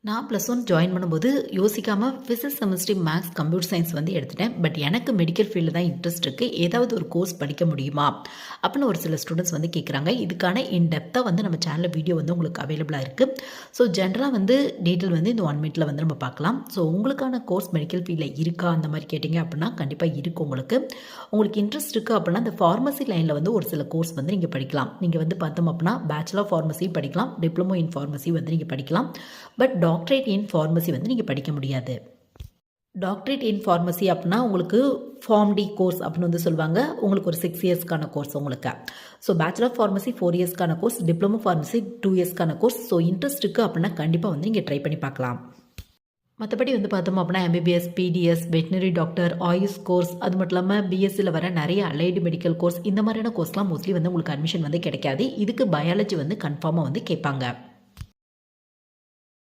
நான் +1 ஜாயின் பண்ணும்போது யோசிக்காம physics, chemistry, maths, computer science வந்து எடுத்துட்டேன். பட் எனக்கு மெடிக்கல் ஃபீல்டில் தான் இன்ட்ரெஸ்ட் இருக்குது. ஏதாவது ஒரு கோர்ஸ் படிக்க முடியுமா அப்படின்னு ஒரு சில ஸ்டூடெண்ட்ஸ் வந்து கேட்குறாங்க. இதுக்கான டெப்த்தாக வந்து நம்ம சேனலில் வீடியோ வந்து உங்களுக்கு அவைலபிளாக இருக்குது. ஸோ ஜென்ரலாக வந்து டீட்டெயில் வந்து இந்த 1 மினிட்ல வந்து நம்ம பார்க்கலாம். ஸோ உங்களுக்கான கோர்ஸ் மெடிக்கல் ஃபீல்டில் இருக்கா அந்த மாதிரி கேட்டிங்க அப்படின்னா கண்டிப்பாக இருக்குது. உங்களுக்கு இன்ட்ரெஸ்ட் இருக்குது அப்படின்னா அந்த ஃபார்மசி லைனில் வந்து ஒரு சில கோர்ஸ் வந்து நீங்கள் படிக்கலாம். நீங்கள் வந்து பார்த்தோம் அப்படின்னா பேச்சுலர் ஆஃப் ஃபார்மசி படிக்கலாம், டிப்ளமோ இன் ஃபார்மசி வந்து நீங்கள் படிக்கலாம். பட் டாக்டரேட் இன் ஃபார்மசி வந்து நீங்கள் படிக்க முடியாது. டாக்டரேட் இன் ஃபார்மசி அப்படின்னா உங்களுக்கு ஃபார்ம்-டி கோர்ஸ் அப்படின்னு வந்து சொல்லுவாங்க. உங்களுக்கு ஒரு 6 இயர்ஸ்க்கான கோர்ஸ் உங்களுக்கு. ஸோ பேச்சுலர் ஆஃப் ஃபார்மசி 4 இயர்ஸ்க்கான கோர்ஸ், டிப்ளமோ ஃபார்மசி 2 இயர்ஸ்க்கான கோர்ஸ். ஸோ இன்ட்ரெஸ்ட் இருக்குது அப்படின்னா கண்டிப்பாக வந்து நீங்கள் ட்ரை பண்ணி பார்க்கலாம். மற்றபடி வந்து பார்த்தோம் அப்படின்னா MBBS, BDS, veterinary doctor, AYUSH course, அது மட்டும் இல்லாமல் பிஎஸ்சியில் வர நிறைய அலைடு மெடிக்கல் கோர்ஸ், இந்த மாதிரியான கோர்ஸ்லாம் மோஸ்ட்லி வந்து உங்களுக்கு அட்மிஷன் வந்து கிடைக்காது. இதுக்கு பயாலஜி வந்து கன்ஃபார்மாக வந்து கேட்பாங்க.